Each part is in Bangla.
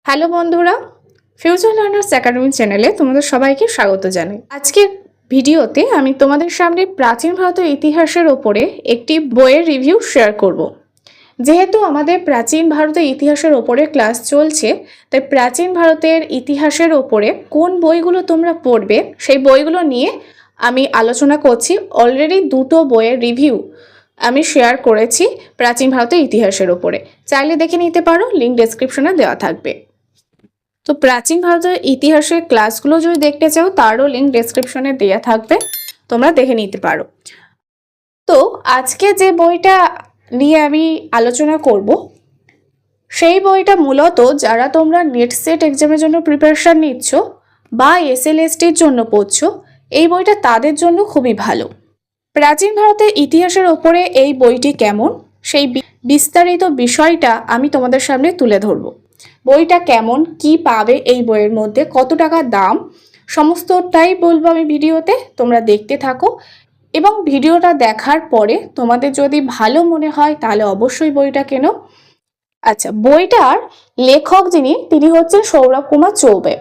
হ্যালো বন্ধুরা, ফিউচার লার্নার্স একাডেমি চ্যানেলে তোমাদের সবাইকে স্বাগত জানাই। আজকের ভিডিওতে আমি তোমাদের সামনে প্রাচীন ভারতের ইতিহাসের ওপরে একটি বইয়ের রিভিউ শেয়ার করব। যেহেতু আমাদের প্রাচীন ভারতের ইতিহাসের ওপরে ক্লাস চলছে, তাই প্রাচীন ভারতের ইতিহাসের ওপরে কোন বইগুলো তোমরা পড়বে সেই বইগুলো নিয়ে আমি আলোচনা করছি। অলরেডি দুটো বইয়ের রিভিউ আমি শেয়ার করেছি প্রাচীন ভারতের ইতিহাসের ওপরে, চাইলে দেখে নিতে পারো, লিঙ্ক ডেসক্রিপশনে দেওয়া থাকবে। তো প্রাচীন ভারতের ইতিহাসের ক্লাসগুলো যদি দেখতে চাও তারও লিঙ্ক ডেসক্রিপশনে দেওয়া থাকবে, তোমরা দেখে নিতে পারো। তো আজকে যে বইটা নিয়ে আমি আলোচনা করব সেই বইটা মূলত যারা তোমরা নেট সেট এক্সামের জন্য প্রিপারেশন নিচ্ছ বা এসএলএসটির জন্য পড়ছো, এই বইটা তাদের জন্য খুবই ভালো। প্রাচীন ভারতের ইতিহাসের ওপরে এই বইটি কেমন সেই বিস্তারিত বিষয়টা আমি তোমাদের সামনে তুলে ধরবো। বইটা কেমন, কি পাবে এই বইয়ের মধ্যে, কত টাকা দাম, সমস্তটাই বলবো আমি ভিডিওতে, তোমরা দেখতে থাকো। এবং ভিডিওটা দেখার পরে তোমাদের যদি ভালো মনে হয় তাহলে অবশ্যই বইটা কেনো। আচ্ছা, বইটার লেখক তিনি হচ্ছেন সৌরভ কুমার চৌবে,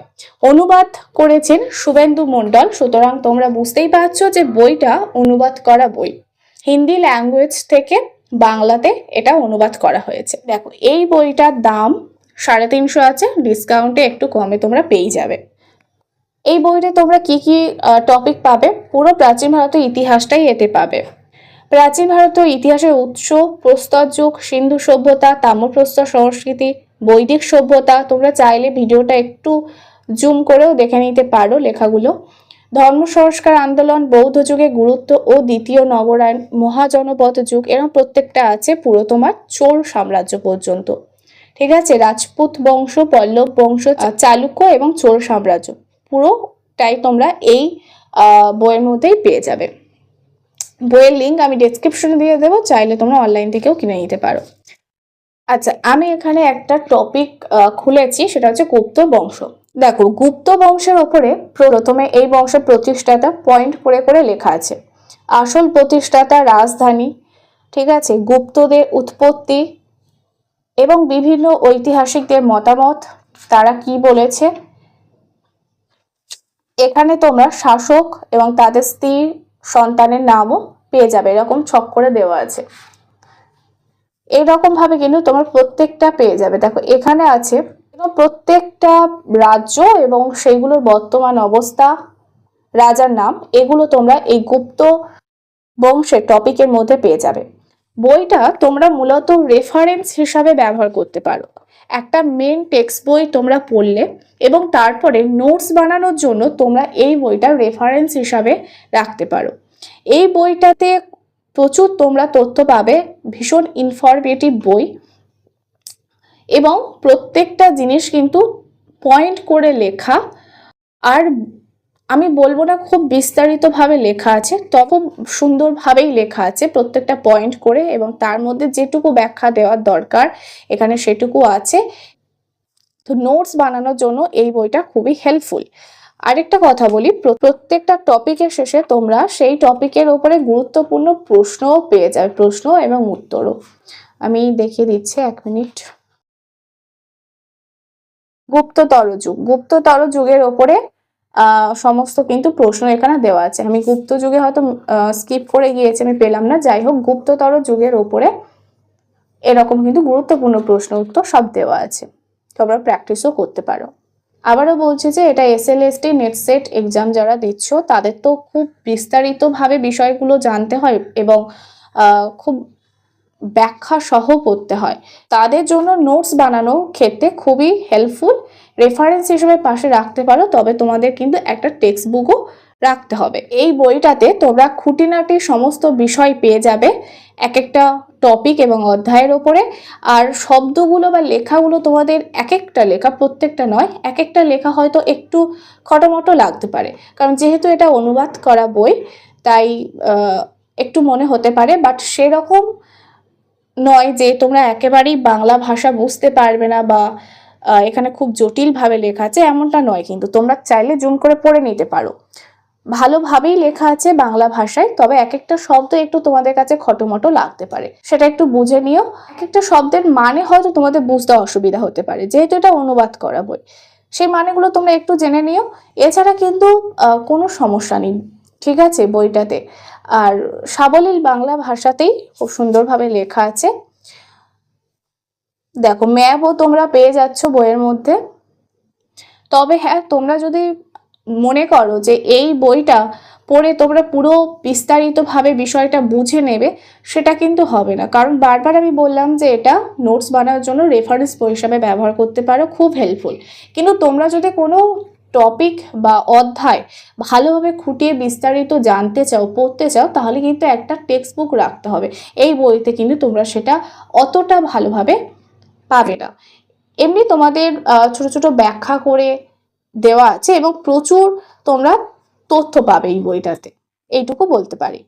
অনুবাদ করেছেন শুভেন্দু মণ্ডল। সুতরাং তোমরা বুঝতেই পারছো যে বইটা অনুবাদ করা বই, হিন্দি ল্যাঙ্গুয়েজ থেকে বাংলাতে এটা অনুবাদ করা হয়েছে। দেখো, এই বইটার দাম 350 আছে, ডিসকাউন্টে একটু কমে তোমরা পেয়ে যাবে। এই বইতে তোমরা কি কি টপিক পাবে, পুরো প্রাচীন ভারতের ইতিহাসটাই এতে পাবে। প্রাচীন ভারতের ইতিহাসের উৎস, প্রস্তর যুগ, সিন্ধু সভ্যতা, তাম্রপ্রস্তর সংস্কৃতি, বৈদিক সভ্যতা। তোমরা চাইলে ভিডিওটা একটু জুম করেও দেখে নিতে পারো লেখাগুলো। ধর্ম সংস্কার আন্দোলন, বৌদ্ধ যুগের গুরুত্ব ও দ্বিতীয় নগরায়ণ, মহাজনপদ যুগ, এরকম প্রত্যেকটা আছে পুরো তোমার চোল সাম্রাজ্য পর্যন্ত। ঠিক আছে, রাজপুত বংশ, পল্লব বংশ, চালুক্য এবং চোল সাম্রাজ্য পুরোটাই তোমরা এই বইয়ের মধ্যেই পেয়ে যাবে। বইয়ের লিঙ্ক আমি ডেসক্রিপশনে দিয়ে দেবো, চাইলে তোমরা অনলাইন থেকেও কিনে নিতে পারো। আচ্ছা, আমি এখানে একটা টপিক খুলেছি, সেটা হচ্ছে গুপ্ত বংশ। দেখো, গুপ্ত বংশের ওপরে প্রথমে এই বংশের প্রতিষ্ঠাতা পয়েন্ট করে করে লেখা আছে। আসল প্রতিষ্ঠাতা, রাজধানী, ঠিক আছে, গুপ্তদের উৎপত্তি এবং বিভিন্ন ঐতিহাসিকদের মতামত, তারা কি বলেছে। এখানে তোমরা শাসক এবং তাদের স্ত্রী সন্তানের নামও পেয়ে যাবে, এরকম ছক করে দেওয়া আছে। এইরকম ভাবে কিন্তু তোমরা প্রত্যেকটা পেয়ে যাবে। দেখো, এখানে আছে এবং প্রত্যেকটা রাজ্য এবং সেইগুলোর বর্তমান অবস্থা, রাজার নাম, এগুলো তোমরা এই গুপ্ত বংশের টপিকের মধ্যে পেয়ে যাবে। বইটা তোমরা মূলত রেফারেন্স হিসাবে ব্যবহার করতে পারো। একটা মেন টেক্সট বই তোমরা পড়লে এবং তারপরে নোটস বানানোর জন্য তোমরা এই বইটা রেফারেন্স হিসাবে রাখতে পারো। এই বইটাতে প্রচুর তোমরা তথ্য পাবে, ভীষণ ইনফরমেটিভ বই এবং প্রত্যেকটা জিনিস কিন্তু পয়েন্ট করে লেখা। আর আমি বলবো না খুব বিস্তারিতভাবে লেখা আছে, তখন সুন্দরভাবেই লেখা আছে প্রত্যেকটা পয়েন্ট করে, এবং তার মধ্যে যেটুকু ব্যাখ্যা দেওয়ার দরকার এখানে সেটুকু আছে। তো নোটস বানানোর জন্য এই বইটা খুবই হেল্পফুল। আরেকটা কথা বলি, প্রত্যেকটা টপিকের শেষে তোমরা সেই টপিকের উপরে গুরুত্বপূর্ণ প্রশ্নও পেয়ে যাবে, প্রশ্ন এবং উত্তরও। আমি দেখিয়ে দিচ্ছি, 1 মিনিট। গুপ্ততর যুগের ওপরে সমস্ত কিন্তু প্রশ্ন এখানে দেওয়া আছে। আমি গুপ্ত যুগে হয়তো স্কিপ করে গিয়েছি, আমি পেলাম না। যাই হোক, গুপ্ততর যুগের ওপরে এরকম কিন্তু গুরুত্বপূর্ণ প্রশ্ন উত্তর সব দেওয়া আছে, তোমরা প্র্যাকটিসও করতে পারো। আবারও বলছি যে এটা এসএলএসটি নেট সেট এক্সাম যারা দিচ্ছ তাদের তো খুব বিস্তারিতভাবে বিষয়গুলো জানতে হয় এবং খুব ব্যাখ্যা সহ পড়তে হয়। তাদের জন্য নোটস বানানোর ক্ষেত্রে খুবই হেল্পফুল। রেফারেন্স হিসেবে পাশে রাখতে পারো, তবে তোমাদের কিন্তু একটা টেক্সট বুকও রাখতে হবে। এই বইটাতে তোমরা খুঁটিনাটি সমস্ত বিষয় পেয়ে যাবে এক একটা টপিক এবং অধ্যায়ের ওপরে। আর শব্দগুলো বা লেখাগুলো তোমাদের এক একটা লেখা, প্রত্যেকটা নয়, এক একটা লেখা হয়তো একটু খটোমটো লাগতে পারে, কারণ যেহেতু এটা অনুবাদ করা বই তাই একটু মনে হতে পারে, বাট সেরকম নয় যে তোমরা একেবারেই বাংলা ভাষা বুঝতে পারবে না বা এখানে খুব জটিলভাবে লেখা আছে, এমনটা নয়। কিন্তু তোমরা চাইলে জুম করে পড়ে নিতে পারো। ভালোভাবেই লেখা আছে বাংলা ভাষায়, তবে এক একটা শব্দ একটু তোমাদের কাছে খটোমটো লাগতে পারে, সেটা একটু বুঝে নিও। এক একটা শব্দের মানে হয়তো তোমাদের বুঝতে অসুবিধা হতে পারে, যেহেতু এটা অনুবাদ করা বই, সেই মানেগুলো তোমরা একটু জেনে নিও। এছাড়া কিন্তু কোনো সমস্যা নেই, ঠিক আছে বইটাতে। আর সাবলীল বাংলা ভাষাতেই খুব সুন্দরভাবে লেখা আছে। দেখো ম্যাপও তোমরা পেয়ে যাচ্ছ বইয়ের মধ্যে। তবে হ্যাঁ, তোমরা যদি মনে করো যে এই বইটা পড়ে তোমরা পুরো বিস্তারিতভাবে বিষয়টা বুঝে নেবে, সেটা কিন্তু হবে না। কারণ বারবার আমি বললাম যে এটা নোটস বানানোর জন্য রেফারেন্স বই হিসাবে ব্যবহার করতে পারো, খুব হেল্পফুল। কিন্তু তোমরা যদি কোনো টপিক বা অধ্যায় ভালোভাবে খুঁটিয়ে বিস্তারিত জানতে চাও, পড়তে চাও, তাহলে কিন্তু একটা টেক্সট বুক রাখতে হবে। এই বইতে কিন্তু তোমরা সেটা অতটা ভালোভাবে পাবে না। এমনি তোমাদের ছোট ছোট ব্যাখ্যা করে দেওয়া আছে এবং প্রচুর তোমরা তথ্য পাবে এই বইটাতে, এইটুকু বলতে পারি।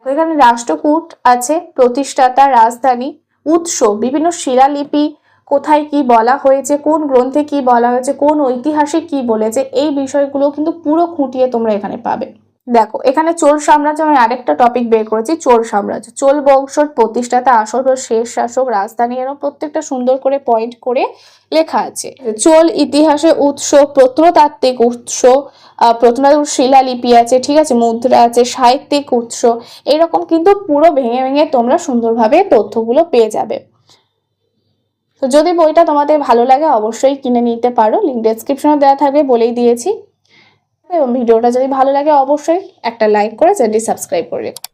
এখানে রাষ্ট্রকূট আছে, প্রতিষ্ঠাতা, রাজধানী, উৎস, বিভিন্ন শিলালিপি, কোথায় কি বলা হয়েছে, কোন গ্রন্থে কি বলা হয়েছে, কোন ঐতিহাসিক কি বলেছে, এই বিষয়গুলো কিন্তু পুরো খুঁটিয়ে তোমরা এখানে পাবে। দেখো এখানে চোল সাম্রাজ্য, আমি আরেকটা টপিক বের করেছি, চোল সাম্রাজ্য। চোল বংশর প্রতিষ্ঠাতা, আসল ও শেষ শাসক, রাজধানী, এরকম প্রত্যেকটা সুন্দর করে পয়েন্ট করে লেখা আছে। চোল ইতিহাসে উৎস, প্রত্নতাত্ত্বিক উৎস, প্রত্নতাত্ত্বিক শিলালিপি আছে, ঠিক আছে, মুদ্রা আছে, সাহিত্যিক উৎস, এরকম কিন্তু পুরো ভেঙে ভেঙে তোমরা সুন্দরভাবে তথ্যগুলো পেয়ে যাবে। তো যদি বইটা তোমাদের ভালো লাগে অবশ্যই কিনে নিতে পারো, লিঙ্ক ডেসক্রিপশনে দেওয়া থাকবে, বলেই দিয়েছি। এবং ভিডিওটা যদি ভালো লাগে অবশ্যই একটা লাইক করে চ্যানেলটি সাবস্ক্রাইব করে রেখো।